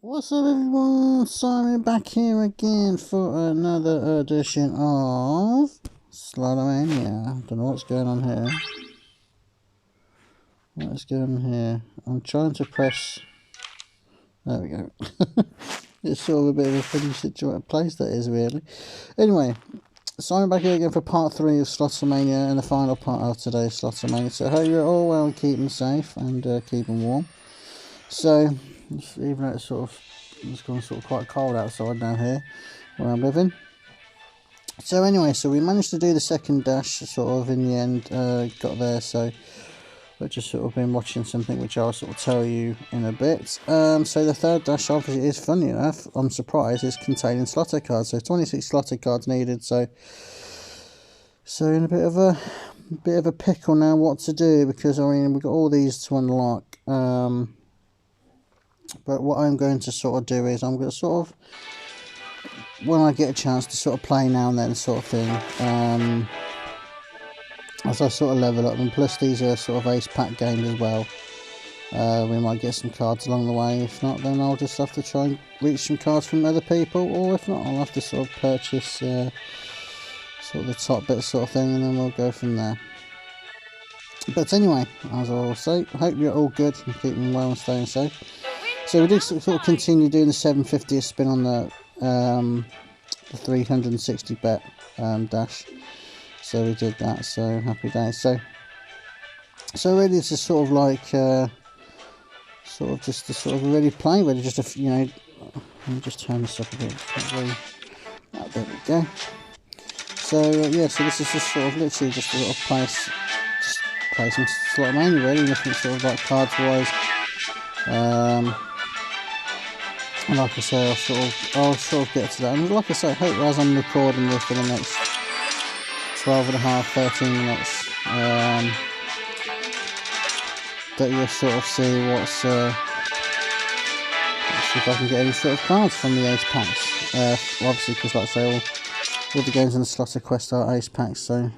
What's up everyone, Simon back here again for another edition of Sloto. Don't know what's going on here. What is going on here? I'm trying to press... There we go. It's sort of a bit of a funny situation place that is really. Anyway, Simon back here again for part 3 of Slotomania and the final part of today's Slotomania. So I hope you're all well and keeping safe and keeping warm. So, even though it's gone sort of quite cold outside down here where I'm living. So anyway, so we managed to do the second dash sort of in the end, got there, so we've just sort of been watching something which I'll sort of tell you in a bit. So the third dash obviously is, funny enough, I'm surprised, is containing Sloto cards, so 26 Sloto cards needed, so in a bit of a pickle now what to do, because I mean we've got all these to unlock. But what I'm going to sort of do is I'm going to sort of, when I get a chance to sort of play now and then sort of thing, as I sort of level up, and plus these are sort of ace pack games as well, we might get some cards along the way. If not, then I'll just have to try and reach some cards from other people, or if not, I'll have to sort of purchase sort of the top bit sort of thing, and then we'll go from there. But anyway, as I will say, I hope you're all good and keeping well and staying safe. So we did sort of continue doing the 750th spin on the 360 bet dash. So we did that, so happy days. So really it's just sort of like just to sort of really play, really just a, you know, let me just turn this up a bit. Oh, there we go. So yeah, so this is just sort of literally just a little place, just play some Slotomania really, nothing sort of like cards wise. And like I say, I'll sort of get to that. And like I say, I hope as I'm recording this for the next 12 and a half, 13 minutes, that you'll sort of see let's see if I can get any sort of cards from the ace packs. Obviously, because like I say, all the games in the Sloto Quest are ace packs, so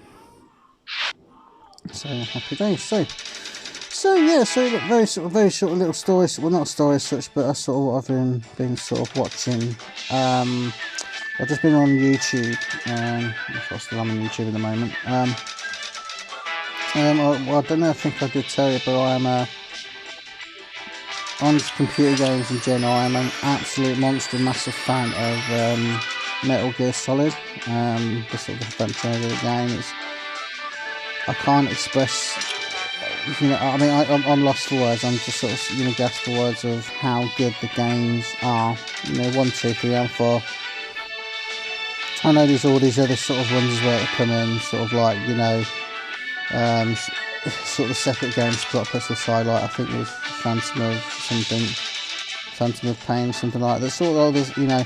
happy days. So yeah, so very short little stories. Well, not stories such, but that's sort of what I've been sort of watching. I've just been on YouTube. I'm still on YouTube at the moment. Well, I don't know. I think I did tell you, but I am on computer games in general. I am an absolute monster, massive fan of Metal Gear Solid. The sort of the franchise of the game. I can't express. You know, I mean, I'm lost for words. I'm just sort of, you know, gasped for words of how good the games are. You know, 1, 2, 3, and 4. I know there's all these other sort of ones as well that come in, sort of like, you know, sort of the separate games plot plus aside, like I think it was Phantom of Pain, something like that. Sort of all this, you know,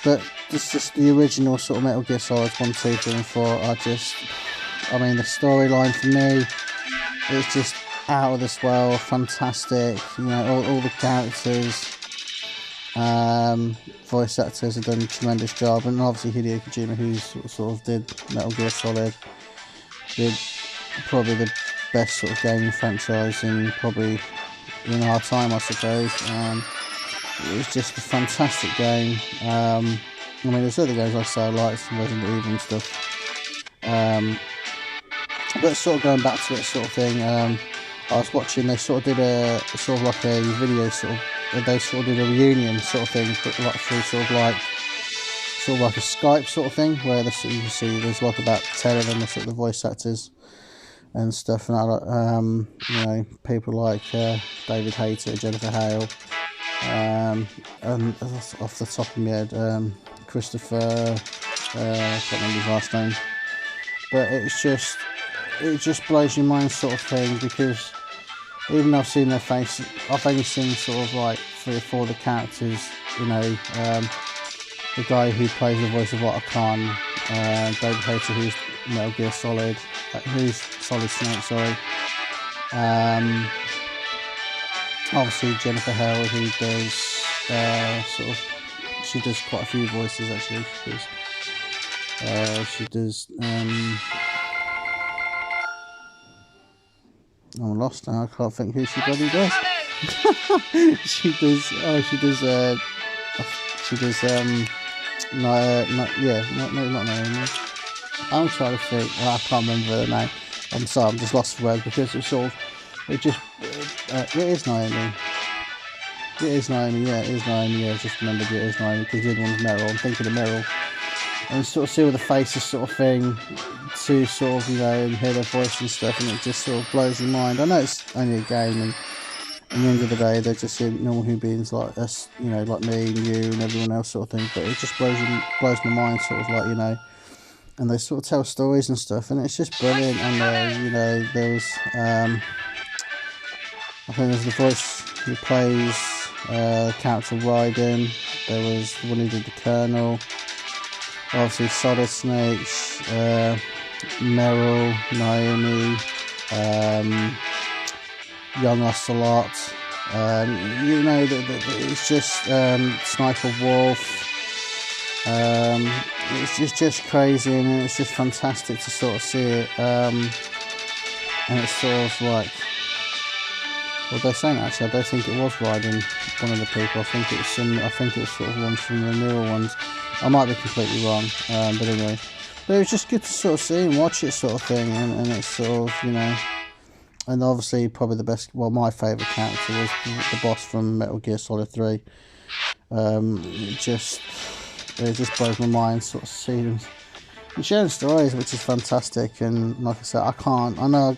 but it's just the original sort of Metal Gear Solid 1, 2, 3, and 4 are just, I mean, the storyline for me, it's just out of this world, fantastic. You know, all the characters, voice actors have done a tremendous job, and obviously Hideo Kojima, who sort of did Metal Gear Solid, did probably the best sort of gaming franchise in probably in our time, I suppose. It was just a fantastic game. I mean, there's other games like I like some Resident Evil and stuff. But sort of going back to it sort of thing, I was watching, they sort of did a sort of like a video they sort of did a reunion sort of thing, but like through sort of like a Skype sort of thing, where you can see there's like about 10 of them, the sort of the voice actors and stuff, and you know, people like David Hayter, Jennifer Hale, and off the top of my head, Christopher, I can't remember his last name, but it just blows your mind sort of thing, because even though I've seen their face, I've only seen sort of like 3 or 4 of the characters, you know, the guy who plays the voice of Otto Khan, David Hayter, who's Metal Gear Solid, who's Solid Snake, sorry, obviously Jennifer Hale, who does she does quite a few voices actually, she does I'm lost now, I can't think who she bloody does. She does. Oh, she does. She does. No, not Naomi. I'm trying to think. Oh, I can't remember the name. I'm sorry. I'm just lost for words because it's sort of. It just. It is Naomi. It is Naomi. Yeah, it is Naomi. Yeah, I just remembered it is Naomi because the other one's Meryl. I'm thinking of Meryl. And sort of see all the faces sort of thing to sort of, you know, and hear their voice and stuff, and it just sort of blows your mind. I know it's only a game, and at the end of the day they're just normal human beings like us, you know, like me and you and everyone else sort of thing, but it just blows my mind sort of like, you know, and they sort of tell stories and stuff, and it's just brilliant. And you know, there was I think there's the voice who plays character Raiden, there was the one who did the Colonel, obviously Solid Snakes, Meryl, Naomi, Young Ocelot, you know, it's just Sniper Wolf. It's just crazy, and it's just fantastic to sort of see it. And it's sort of like, well, they're saying actually, I don't think it was Raiden, one of the people. I think it was sort of one from the newer ones. I might be completely wrong, but anyway. But it was just good to sort of see and watch it sort of thing, and it's sort of, you know, and obviously probably the best, well, my favourite character was the boss from Metal Gear Solid 3. It just blows my mind sort of seeing them and sharing stories, which is fantastic. And like I said, I know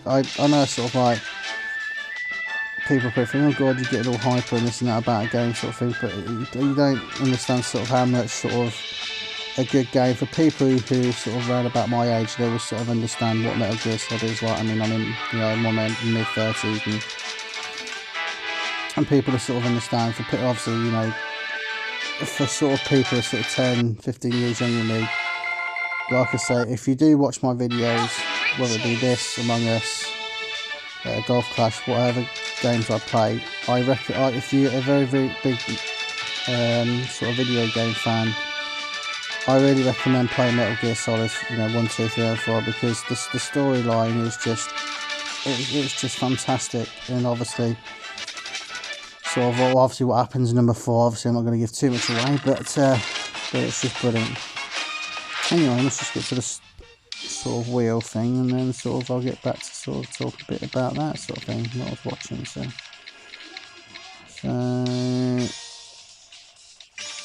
sort of like, people probably think, oh god, you get all hyper and this and that about a game sort of thing, but you don't understand sort of how much sort of a good game for people who sort of around about my age, they will sort of understand what Metal Gear Solid is like. I mean, I'm in, you know, I'm in my mid-30s, and people to sort of understand, for obviously, you know, for sort of people who are sort of 10, 15 years younger than me, like I say, if you do watch my videos, whether it be this, Among Us, Golf Clash, whatever games I play, if you're a very, very big sort of video game fan, I really recommend playing Metal Gear Solid, you know, 1, 2, 3 and 4, because the storyline is just, it's just fantastic. And obviously, sort of, obviously what happens in number 4, obviously I'm not going to give too much away, but it's just brilliant. Anyway, let's just get to the sort of wheel thing, and then sort of I'll get back to sort of talk a bit about that sort of thing that I was watching. So oh,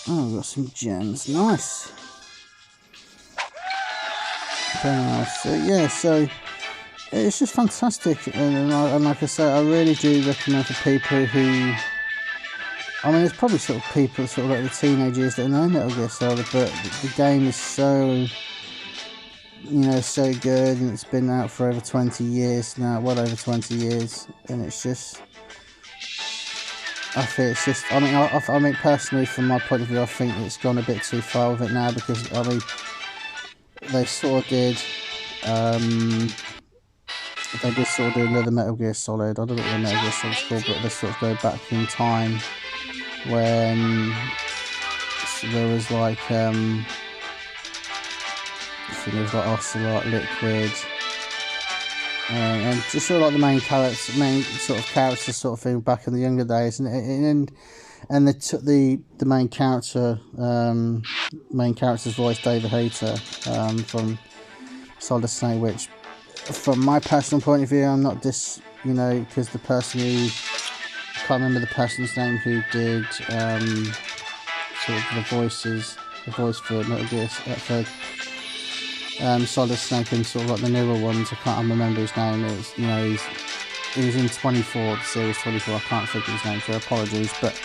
I've got some gems, nice. So yeah, so it's just fantastic, and like I say, I really do recommend for people who, I mean, there's probably sort of people sort of like the teenagers that know Metal Gear Solid, but the game is so, you know, so good, and it's been out for over 20 years now, well over 20 years, and it's just, I think it's just, I mean personally, from my point of view, I think it's gone a bit too far with it now, because I mean, they sort of did sort of do another Metal Gear Solid. I don't know what the Metal Gear Solid's called, but they sort of go back in time when there was like I think it was like Ocelot, Liquid, and just sort of like the main sort of characters sort of thing back in the younger days, and they took the main character's voice, David Hayter, from Solid Snake, which, from my personal point of view, I'm not you know, because the person who, I can't remember the person's name who did sort of the voice for Metal Gear, for Solid Snake and sort of like the newer ones, I can't remember his name. It was, you know, he was in 24, the series 24, I can't think of his name, so apologies, but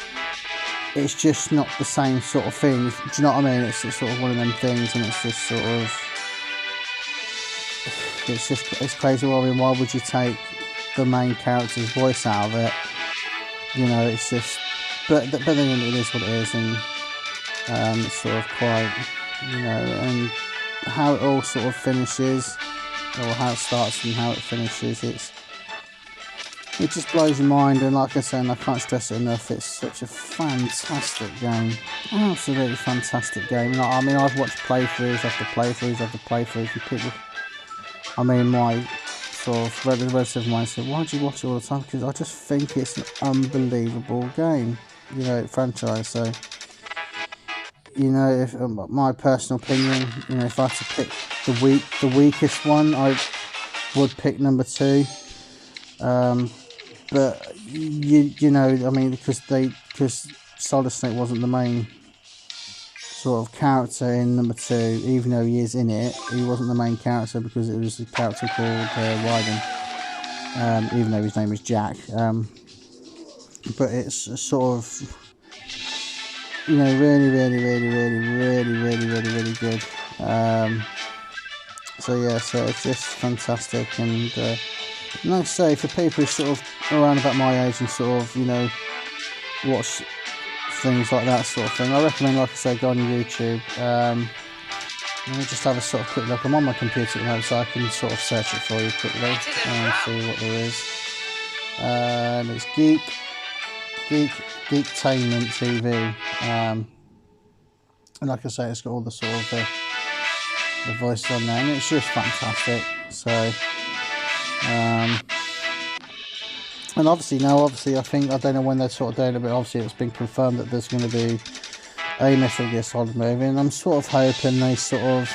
it's just not the same sort of thing. Do you know what I mean? It's just sort of one of them things, and it's just sort of, it's crazy. Well, I mean, why would you take the main character's voice out of it? You know, it's just, but then it is what it is, and it's sort of quite, you know, and how it all sort of finishes, or how it starts and how it finishes, it just blows your mind. And like I said, and I can't stress it enough, it's such a fantastic game, absolutely fantastic game. And I mean, I've watched playthroughs after playthroughs after playthroughs with people. I mean, my sort of relative of mine said, "Why do you watch it all the time?" Because I just think it's an unbelievable game, you know, franchise. So, you know, if my personal opinion, you know, if I had to pick the weakest one, I would pick number 2. But you know, I mean, because Solid Snake wasn't the main sort of character in number 2, even though he is in it, he wasn't the main character because it was a character called Wyden, even though his name is Jack. But it's sort of, you know, really good. So yeah, so it's just fantastic, and like I say, for people who sort of around about my age and sort of, you know, watch things like that sort of thing, I recommend, like I say, go on YouTube. Let me just have a sort of quick look. I'm on my computer at the moment, so I can sort of search it for you quickly and see what there is. It's Geektainment TV. And like I say, it's got all the sort of the voices on there, and it's just fantastic. So, and obviously now, I think, I don't know when they're sort of doing it, but obviously it's been confirmed that there's going to be a Metal Gear Solid movie, and I'm sort of hoping they sort of,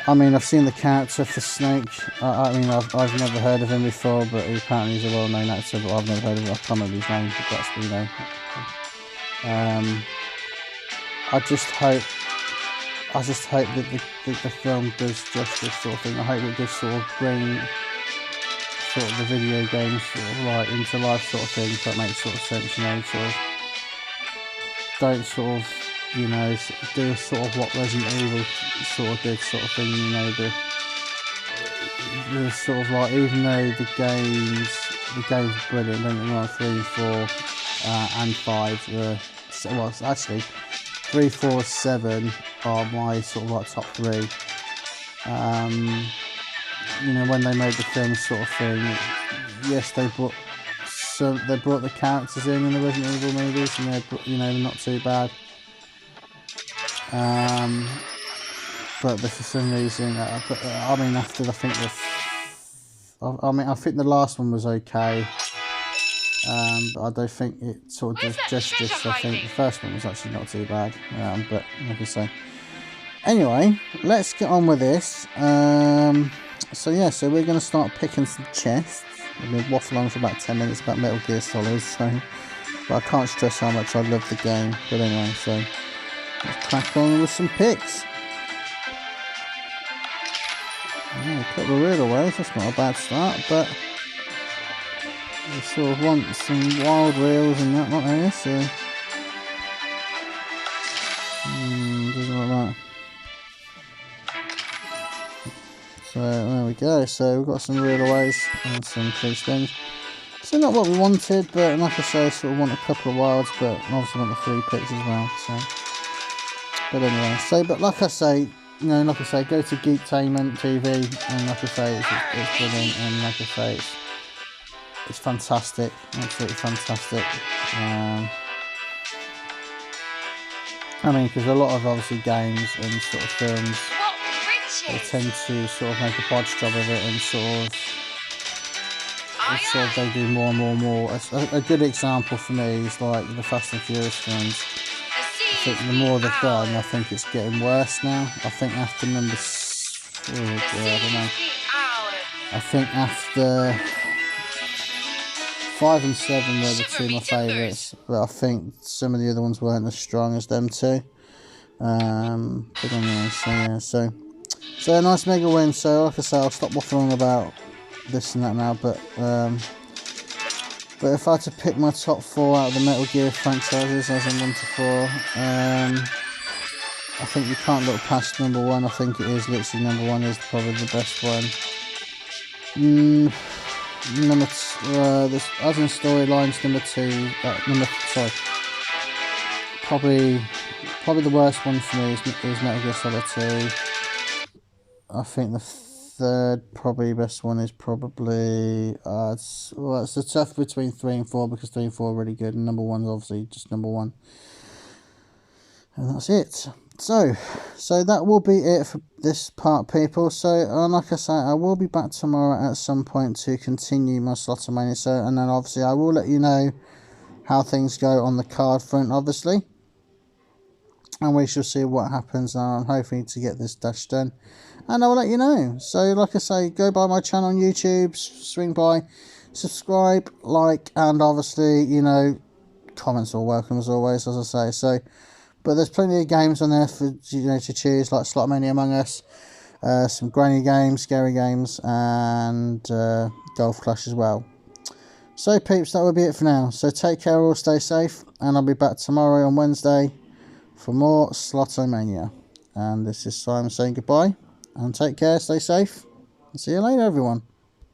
I mean, I've seen the character for Snake. I mean, I've never heard of him before, but apparently he's a well-known actor, but I've never heard of him. I can't remember his name, but that's, you know. I just hope that the film does justice, sort of thing. I hope it does sort of bring sort of the video games sort of like into life, sort of thing, if that makes sort of sense, you know, sort of don't sort of, you know, do sort of what Resident Evil sort of did, sort of thing, you know, the sort of like, even though the game's brilliant, don't get me wrong, 3, 4 and 5 were, well, actually 3, 4, 7 are my sort of like top 3. You know, when they made the film, sort of thing, yes, they brought the characters in the Resident Evil movies, and they're, you know, not too bad. But for some reason, I mean, after I think I think the last one was okay. But I don't think it sort of does justice. I think the first one was actually not too bad. But like I say, anyway, let's get on with this. So yeah, so we're going to start picking some chests. We've been waffling on for about 10 minutes about Metal Gear Solid, so, but I can't stress how much I love the game. But anyway, so let's crack on with some picks. Yeah, a couple of real ways, that's not a bad start, but we sort of want some wild reels and that, not there, so doesn't look like that. So there we go, so we've got some real aways and some free spins. So not what we wanted, but like I say, sort of want a couple of wilds, but obviously want the 3 picks as well. So, but anyway, so but like I say, you know, like I say, go to Geektainment TV, and like I say, it's brilliant, and like I say, it's fantastic, absolutely fantastic. I mean, because a lot of obviously games and sort of films, they tend to sort of make a bodge job of it, and sort of they do more and more. A good example for me is like the Fast and Furious films. I think the more they've done, I think it's getting worse now. I think after number, I don't know. I think after 5 and 7 were the 2 of my favourites, but I think some of the other ones weren't as strong as them 2. But anyway, so yeah, so a nice mega win. So like I say, I'll stop waffling about this and that now, but if I had to pick my top 4 out of the Metal Gear franchises as I'm 1 to 4, I think you can't look past number 1. I think it is literally number 1 is probably the best one. This, as in storylines, number 2, probably the worst one for me is Metal Gear Solid 2. I think the third probably best one is probably it's a tough between 3 and 4, because 3 and 4 are really good, and number 1 is obviously just number 1, and that's it. So that will be it for this part, people. So like I say, I will be back tomorrow at some point to continue my Slotomania. So, and then obviously I will let you know how things go on the card front, obviously, and we shall see what happens. I'm hoping to get this dash done, and I will let you know. So like I say, go by my channel on YouTube, swing by, subscribe, like, and obviously, you know, comments are welcome as always, as I say. So, but there's plenty of games on there for, you know, to choose, like Slotomania Among Us, some granny games, scary games, and Golf Clash as well. So peeps, that will be it for now. So take care, all stay safe, and I'll be back tomorrow on Wednesday for more Slotomania. And this is Simon saying goodbye, and take care, stay safe, and see you later, everyone.